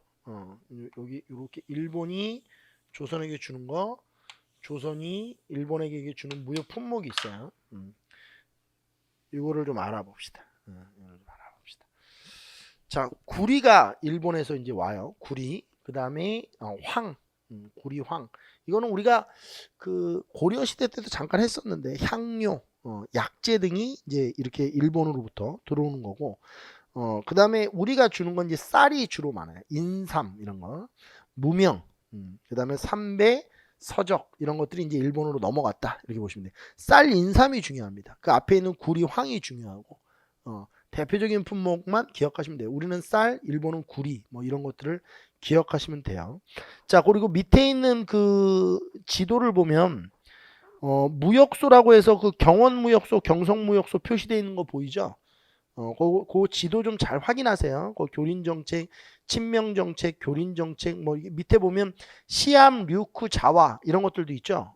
여기 이렇게 일본이 조선에게 주는 거, 조선이 일본에게 주는 무역 품목이 있어요. 이거를 좀 알아봅시다. 자, 구리가 일본에서 이제 와요. 구리. 그 다음에 황. 구리 황. 이거는 우리가 그 고려 시대 때도 잠깐 했었는데 향료, 약재 등이 이제 이렇게 일본으로부터 들어오는 거고. 그 다음에 우리가 주는 건 이제 쌀이 주로 많아요. 인삼 이런 거. 무명. 그 다음에 삼배, 서적 이런 것들이 이제 일본으로 넘어갔다 이렇게 보시면 돼요. 쌀, 인삼이 중요합니다. 그 앞에 있는 구리, 황이 중요하고 대표적인 품목만 기억하시면 돼요. 우리는 쌀, 일본은 구리, 뭐 이런 것들을 기억하시면 돼요. 자, 그리고 밑에 있는 그 지도를 보면 무역소라고 해서 그 경원무역소, 경성무역소 표시되어 있는 거 보이죠? 그 지도 좀 잘 확인하세요. 그 교린정책, 친명정책, 교린정책, 뭐 밑에 보면 시암, 류쿠, 자와 이런 것들도 있죠.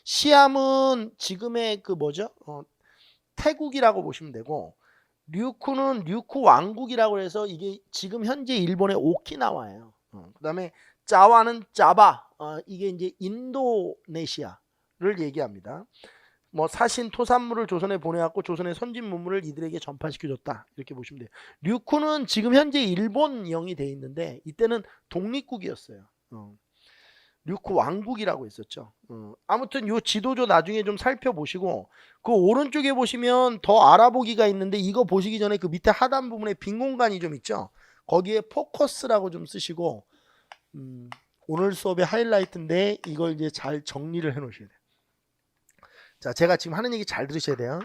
시암은 지금의 그 뭐죠? 태국이라고 보시면 되고, 류쿠는 류쿠 왕국이라고 해서 이게 지금 현재 일본의 오키나와예요. 그 다음에 자와는 자바, 이게 이제 인도네시아를 얘기합니다. 뭐 사신 토산물을 조선에 보내왔고 조선의 선진 문물을 이들에게 전파시켜줬다, 이렇게 보시면 돼요. 류쿠는 지금 현재 일본령이 돼 있는데 이때는 독립국이었어요. 류쿠 왕국이라고 했었죠. 아무튼 요 지도조 나중에 좀 살펴보시고, 그 오른쪽에 보시면 더 알아보기가 있는데 이거 보시기 전에 그 밑에 하단 부분에 빈 공간이 좀 있죠. 거기에 포커스라고 좀 쓰시고, 오늘 수업의 하이라이트인데 이걸 이제 잘 정리를 해 놓으셔야 돼요. 자, 제가 지금 하는 얘기 잘 들으셔야 돼요.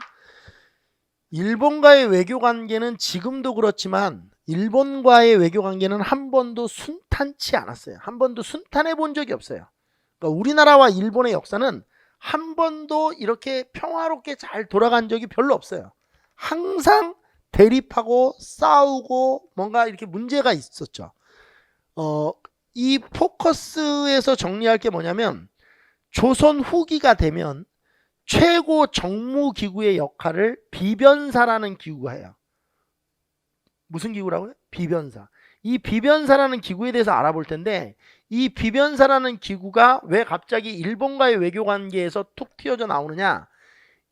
일본과의 외교 관계는 지금도 그렇지만 일본과의 외교 관계는 한 번도 순탄치 않았어요. 한 번도 순탄해 본 적이 없어요. 그러니까 우리나라와 일본의 역사는 한 번도 이렇게 평화롭게 잘 돌아간 적이 별로 없어요. 항상 대립하고 싸우고 뭔가 이렇게 문제가 있었죠. 이 포커스에서 정리할 게 뭐냐면, 조선 후기가 되면 최고 정무기구의 역할을 비변사라는 기구가 해요. 무슨 기구라고요? 비변사. 이 비변사라는 기구에 대해서 알아볼 텐데, 이 비변사라는 기구가 왜 갑자기 일본과의 외교 관계에서 툭 튀어져 나오느냐?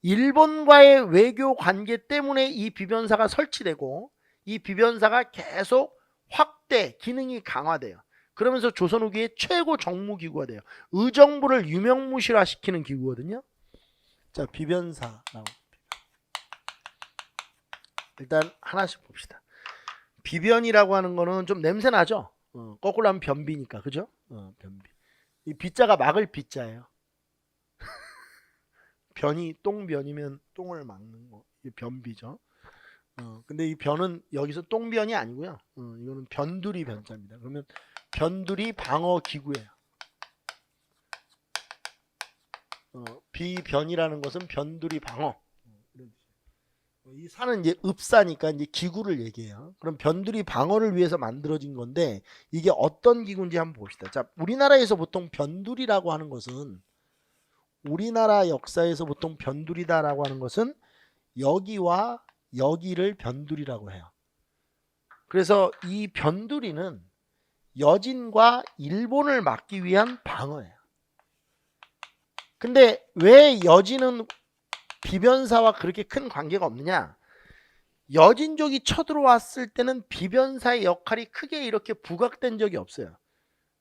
일본과의 외교 관계 때문에 이 비변사가 설치되고, 이 비변사가 계속 확대, 기능이 강화돼요. 그러면서 조선 후기의 최고 정무기구가 돼요. 의정부를 유명무실화시키는 기구거든요. 자, 비변사라고. 일단 하나씩 봅시다. 비변이라고 하는 거는 좀 냄새 나죠? 거꾸로 하면 변비니까, 그죠? 변비. 이 비자가 막을 비자예요. 변이 똥변이면 똥을 막는 거, 이게 변비죠. 근데 이 변은 여기서 똥변이 아니고요. 이거는 변두리 변자입니다. 그러면 변두리 방어 기구예요. 비변이라는 것은 변두리 방어. 이 산은 이제 읍사니까 이제 기구를 얘기해요. 그럼 변두리 방어를 위해서 만들어진 건데 이게 어떤 기구인지 한번 봅시다. 자, 우리나라에서 보통 변두리라고 하는 것은, 우리나라 역사에서 보통 변두리다라고 하는 것은 여기와 여기를 변두리라고 해요. 그래서 이 변두리는 여진과 일본을 막기 위한 방어예요. 근데 왜 여진은 비변사와 그렇게 큰 관계가 없느냐? 여진족이 쳐들어왔을 때는 비변사의 역할이 크게 이렇게 부각된 적이 없어요.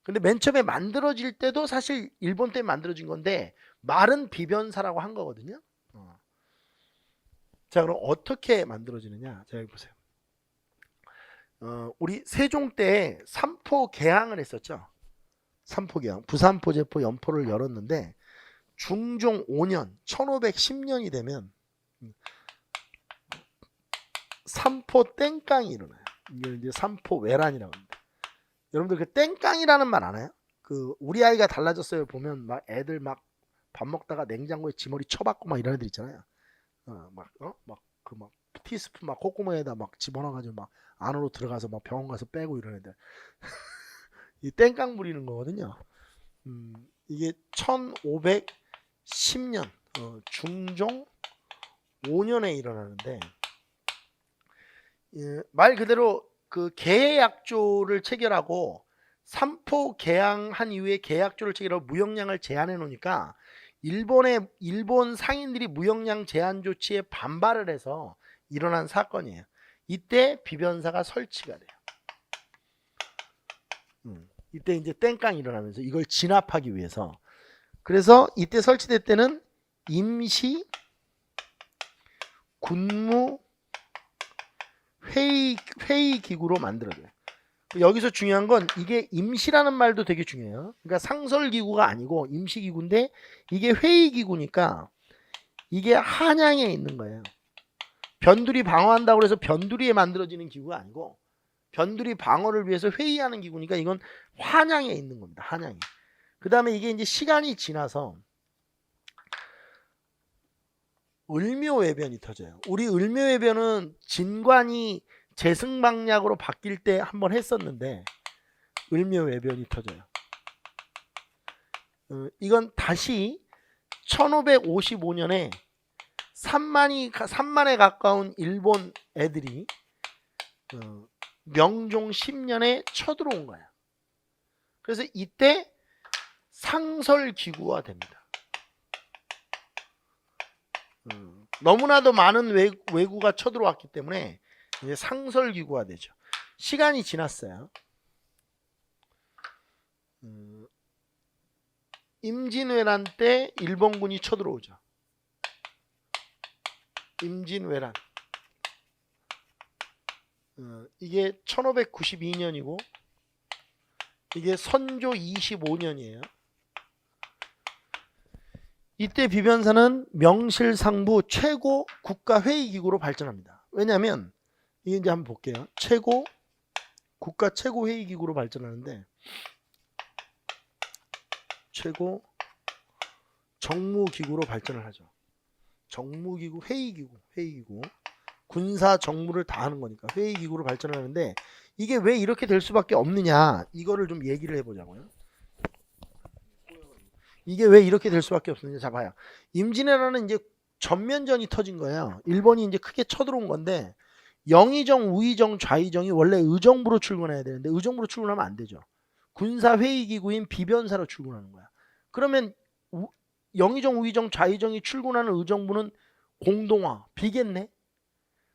근데 맨 처음에 만들어질 때도 사실 일본 때문에 만들어진 건데 말은 비변사라고 한 거거든요. 자, 그럼 어떻게 만들어지느냐? 자, 여기 보세요. 우리 세종 때 삼포 개항을 했었죠. 삼포 개항, 부산포, 제포, 연포를 열었는데 중종 5년 1510년이 되면 삼포 땡깡이 일어나요. 이게 이제 삼포 외란이라고 합니다. 여러분들 그 땡깡이라는 말 아나요? 그 우리 아이가 달라졌어요 보면 막 애들 막 밥 먹다가 냉장고에 지머리 쳐박고 막 이런 애들 있잖아요. 막 티스푼 막 콧구멍에다 막 집어넣어가지고 막 안으로 들어가서 막 병원 가서 빼고 이런 애들. 이 땡깡 부리는 거거든요. 이게 1510년 중종 5년에 일어나는데, 말 그대로 그 계약조를 체결하고 삼포 개항한 이후에 계약조를 체결하고 무역량을 제한해 놓으니까 일본 상인들이 무역량 제한 조치에 반발을 해서 일어난 사건이에요. 이때 비변사가 설치가 돼요. 이때 이제 땡깡이 일어나면서 이걸 진압하기 위해서, 그래서 이때 설치될 때는 임시 군무 회의 기구로 만들어져요. 여기서 중요한 건 이게 임시라는 말도 되게 중요해요. 그러니까 상설기구가 아니고 임시기구인데 이게 회의기구니까 이게 한양에 있는 거예요. 변두리 방어한다고 해서 변두리에 만들어지는 기구가 아니고 변두리 방어를 위해서 회의하는 기구니까 이건 한양에 있는 겁니다. 한양에. 그 다음에 이게 이제 시간이 지나서 을묘외변이 터져요. 우리 을묘외변은 진관이 재승방약으로 바뀔 때 한번 했었는데 을묘외변이 터져요. 이건 다시 1555년에 3만에 가까운 일본 애들이 명종 10년에 쳐들어온 거야. 그래서 이때 상설기구화 됩니다. 너무나도 많은 외구가 쳐들어왔기 때문에 이제 상설기구화 되죠. 시간이 지났어요. 임진왜란 때 일본군이 쳐들어오죠. 임진왜란. 이게 1592년이고 이게 선조 25년이에요. 이때 비변사는 명실상부 최고 국가회의기구로 발전합니다. 왜냐하면 이게 이제 한번 볼게요. 국가 최고회의기구로 발전하는데 최고 정무기구로 발전을 하죠. 정무기구, 회의기구. 군사 정무를 다 하는 거니까 회의기구로 발전을 하는데 이게 왜 이렇게 될 수밖에 없느냐 이거를 좀 얘기를 해보자고요. 이게 왜 이렇게 될 수밖에 없느냐. 자 봐요. 임진왜란은 이제 전면전이 터진 거예요. 일본이 이제 크게 쳐들어온 건데 영의정, 우의정, 좌의정이 원래 의정부로 출근해야 되는데 의정부로 출근하면 안 되죠. 군사회의기구인 비변사로 출근하는 거야. 그러면 영의정, 우의정, 좌의정이 출근하는 의정부는 공동화, 비겠네.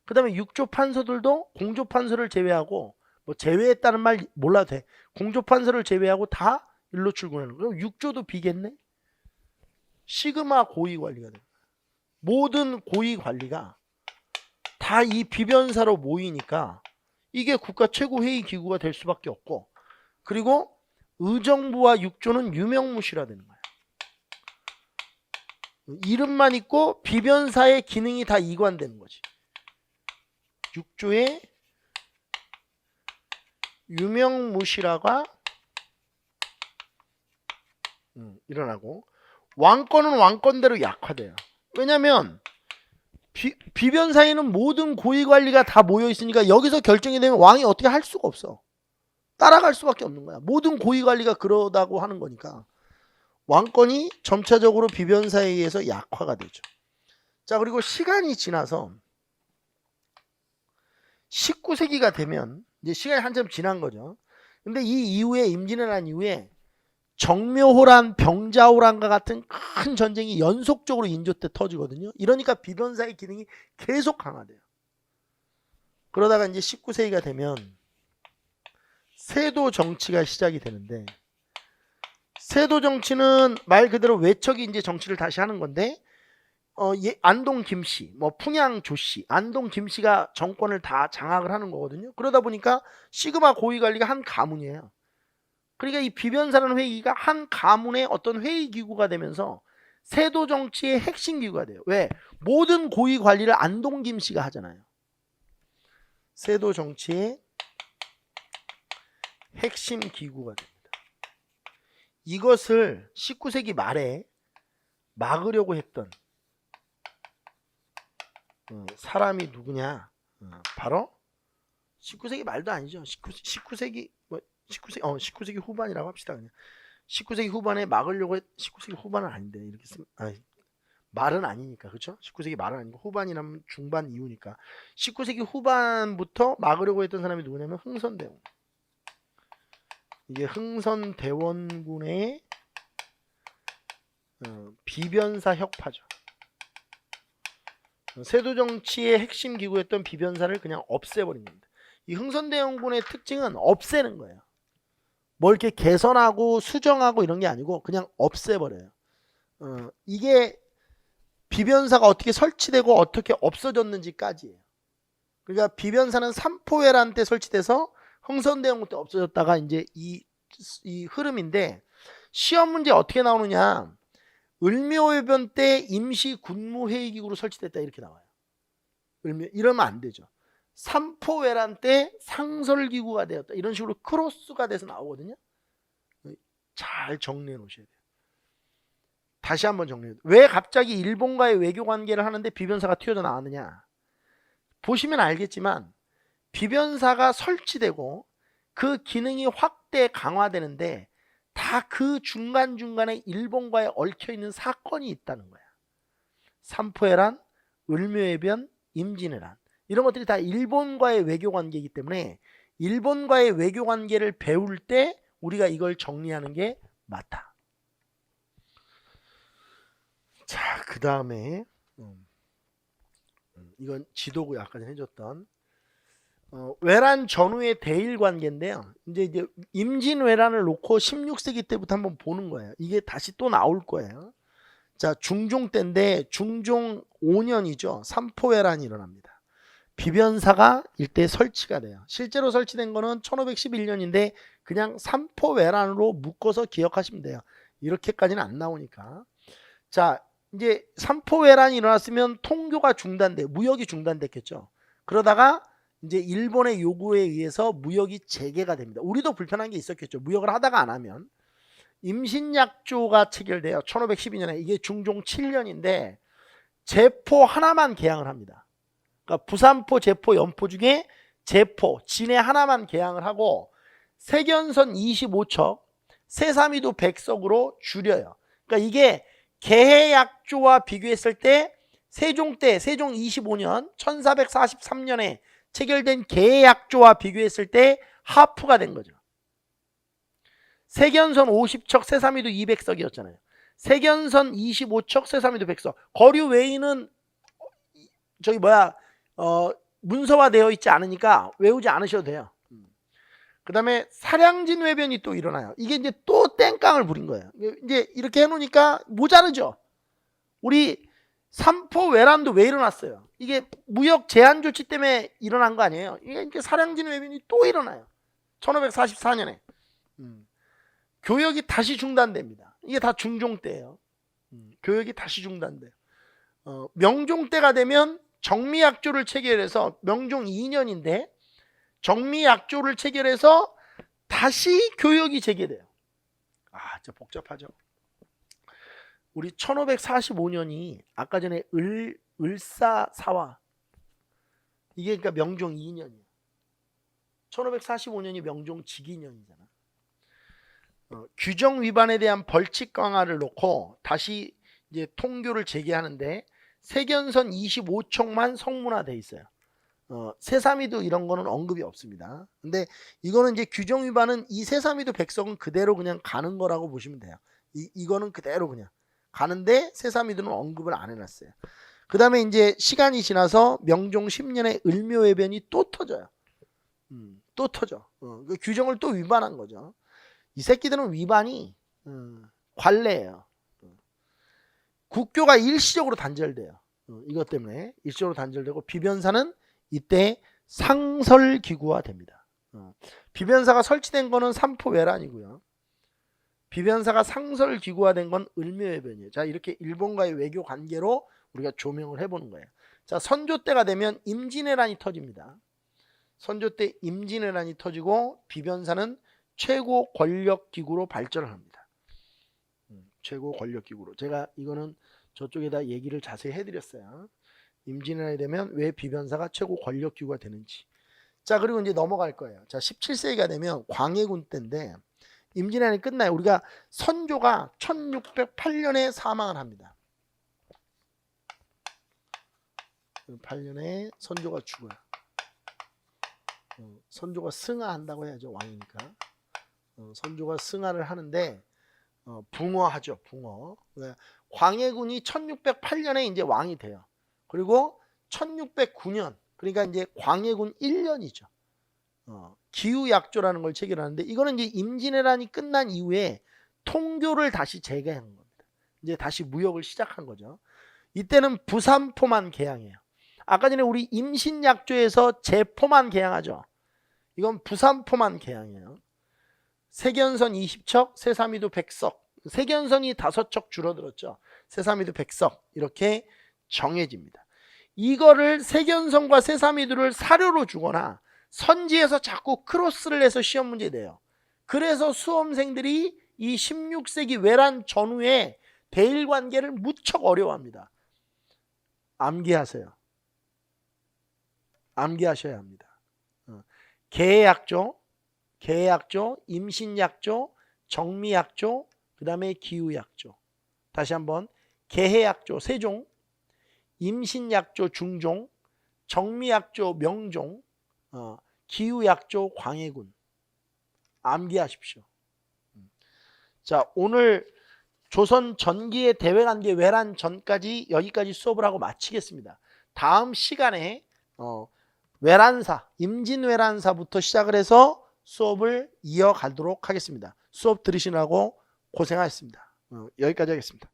그 다음에 육조판서들도 공조판서를 제외하고 뭐 제외했다는 말 몰라도 돼. 공조판서를 제외하고 다 일로 출근하는 거예요. 육조도 비겠네. 시그마 고위관리가 됩니다. 모든 고위관리가 다 이 비변사로 모이니까 이게 국가 최고회의 기구가 될 수밖에 없고 그리고 의정부와 육조는 유명무실화되는 거예요. 이름만 있고 비변사의 기능이 다 이관되는 거지. 육조의 유명무실화가 일어나고 왕권은 왕권대로 약화돼요. 왜냐면 비변사에는 모든 고위관리가 다 모여있으니까 여기서 결정이 되면 왕이 어떻게 할 수가 없어. 따라갈 수밖에 없는 거야. 모든 고위관리가 그러다고 하는 거니까 왕권이 점차적으로 비변사에 의해서 약화가 되죠. 자, 그리고 시간이 지나서 19세기가 되면 이제 시간이 한참 지난 거죠. 근데 이 이후에 임진왜란 이후에 정묘호란, 병자호란과 같은 큰 전쟁이 연속적으로 인조 때 터지거든요. 이러니까 비변사의 기능이 계속 강화돼요. 그러다가 이제 19세기가 되면 세도 정치가 시작이 되는데 세도 정치는 말 그대로 외척이 이제 정치를 다시 하는 건데 안동 김씨, 뭐 풍양 조씨, 안동 김씨가 정권을 다 장악을 하는 거거든요. 그러다 보니까 시그마 고위관리가 한 가문이에요. 그러니까 이 비변사라는 회의가 한 가문의 어떤 회의 기구가 되면서 세도 정치의 핵심 기구가 돼요. 왜? 모든 고위 관리를 안동 김씨가 하잖아요. 세도 정치의 핵심 기구가 됩니다. 이것을 19세기 말에 막으려고 했던 사람이 누구냐? 바로 19세기 말도 아니죠. 19세기 19세기 후반이라고 합시다. 그냥 19세기 후반에 막으려고 19세기 후반은 아닌데 이렇게 말은 아니니까 그렇죠? 19세기 말은 아니고 후반이라면 중반 이후니까 19세기 후반부터 막으려고 했던 사람이 누구냐면 흥선대원. 이게 흥선대원군의 비변사 혁파죠. 세도 정치의 핵심 기구였던 비변사를 그냥 없애버린 겁니다. 이 흥선대원군의 특징은 없애는 거예요. 뭘 이렇게 개선하고 수정하고 이런 게 아니고 그냥 없애버려요. 이게 비변사가 어떻게 설치되고 어떻게 없어졌는지까지예요. 그러니까 비변사는 삼포회란 때 설치돼서 흥선대원군 때 없어졌다가 이제 이 흐름인데 시험 문제 어떻게 나오느냐? 을묘해변 때 임시 군무회의기구로 설치됐다 이렇게 나와요. 이러면 안 되죠. 삼포외란 때 상설기구가 되었다. 이런 식으로 크로스가 돼서 나오거든요. 잘 정리해 놓으셔야 돼요. 다시 한번 정리해. 왜 갑자기 일본과의 외교 관계를 하는데 비변사가 튀어져 나왔느냐. 보시면 알겠지만 비변사가 설치되고 그 기능이 확대 강화되는데 다 그 중간중간에 일본과에 얽혀있는 사건이 있다는 거야. 삼포해란, 을묘해변, 임진왜란 이런 것들이 다 일본과의 외교 관계이기 때문에 일본과의 외교 관계를 배울 때 우리가 이걸 정리하는 게 맞다. 자, 그 다음에 이건 지도고요. 아까 전에 해줬던 외란 전후의 대일 관계인데요. 이제 임진왜란을 놓고 16세기 때부터 한번 보는 거예요. 이게 다시 또 나올 거예요. 자, 중종 때인데 중종 5년이죠. 삼포외란이 일어납니다. 비변사가 일대 설치가 돼요. 실제로 설치된 거는 1511년인데 그냥 삼포외란으로 묶어서 기억하시면 돼요. 이렇게까지는 안 나오니까. 자, 이제 삼포외란이 일어났으면 통교가 중단돼, 무역이 중단됐겠죠. 그러다가 이제 일본의 요구에 의해서 무역이 재개가 됩니다. 우리도 불편한 게 있었겠죠. 무역을 하다가 안 하면. 임신약조가 체결돼요. 1512년에. 이게 중종 7년인데 제포 하나만 개항을 합니다. 그러니까 부산포, 제포, 연포 중에 제포, 진해 하나만 개항을 하고 세견선 25척, 세사미도 100석으로 줄여요. 그러니까 이게 개해약조와 비교했을 때 세종 때, 세종 25년 1443년에 체결된 개해약조와 비교했을 때 하프가 된 거죠. 세견선 50척, 세사미도 200석이었잖아요. 세견선 25척, 세사미도 100석. 거류 외에는 문서화되어 있지 않으니까 외우지 않으셔도 돼요. 그 다음에 사량진 외변이 또 일어나요. 이게 이제 또 땡깡을 부린 거예요. 이제 이렇게 해놓으니까 모자르죠. 우리 삼포 외란도 왜 일어났어요? 이게 무역 제한 조치 때문에 일어난 거 아니에요? 이게 사량진 외변이 또 일어나요. 1544년에. 교역이 다시 중단됩니다. 이게 다 중종 때예요. 교역이 다시 중단돼요. 명종 때가 되면 정미약조를 체결해서 명종 2년인데 정미약조를 체결해서 다시 교역이 재개돼요. 아, 진짜 복잡하죠. 우리 1545년이 아까 전에 을사사화 이게 그러니까 명종 2년이에요. 1545년이 명종 직위년이잖아. 규정 위반에 대한 벌칙 강화를 놓고 다시 이제 통교를 재개하는데 세견선 25척만 성문화돼 있어요. 세사미도 이런 거는 언급이 없습니다. 근데 이거는 이제 규정 위반은 이 세사미도 100석은 그대로 그냥 가는 거라고 보시면 돼요. 이거는 그대로 그냥 가는데 세사미도는 언급을 안 해놨어요. 그 다음에 이제 시간이 지나서 명종 10년에 을묘해변이 또 터져요. 또 터져. 그 규정을 또 위반한 거죠. 이 새끼들은 위반이 관례예요. 국교가 일시적으로 단절돼요. 이것 때문에 일시적으로 단절되고 비변사는 이때 상설기구화 됩니다. 비변사가 설치된 거는 삼포외란이고요. 비변사가 상설기구화된 건 을묘해변이에요. 자, 이렇게 일본과의 외교 관계로 우리가 조명을 해보는 거예요. 자, 선조 때가 되면 임진왜란이 터집니다. 선조 때 임진왜란이 터지고 비변사는 최고 권력기구로 발전을 합니다. 최고 권력기구로. 제가 이거는 저쪽에다 얘기를 자세히 해드렸어요. 임진왜란이 되면 왜 비변사가 최고 권력기구가 되는지. 자, 그리고 이제 넘어갈 거예요. 자, 17세기가 되면 광해군 때인데 임진왜란이 끝나요. 우리가 선조가 1608년에 사망을 합니다. 8년에 선조가 죽어요. 선조가 승하한다고 해야죠. 왕이니까. 선조가 승하를 하는데 붕어하죠. 붕어. 광해군이 1608년에 이제 왕이 돼요. 그리고 1609년 그러니까 이제 광해군 1년이죠. 기후약조라는 걸 체결하는데 이거는 이제 임진왜란이 끝난 이후에 통교를 다시 재개한 겁니다. 이제 다시 무역을 시작한 거죠. 이때는 부산포만 개항해요. 아까 전에 우리 임신약조에서 제포만 개항하죠. 이건 부산포만 개항해요. 세견선 20척, 세사미도 100석. 세견선이 5척 줄어들었죠. 세사미도 100석. 이렇게 정해집니다. 이거를 세견성과 세사미두를 사료로 주거나 선지에서 자꾸 크로스를 해서 시험 문제 내요. 그래서 수험생들이 이 16세기 외란 전후에 대일관계를 무척 어려워합니다. 암기하세요. 암기하셔야 합니다. 계약조, 임신약조, 정미약조, 그 다음에 기후약조. 다시 한번 계약조 세종, 임신약조 중종, 정미약조 명종, 기후약조 광해군. 암기하십시오. 자, 오늘 조선 전기의 대외관계 외란 전까지 여기까지 수업을 하고 마치겠습니다. 다음 시간에 외란사, 임진외란사부터 시작을 해서 수업을 이어가도록 하겠습니다. 수업 들으시느라고 고생하셨습니다. 여기까지 하겠습니다.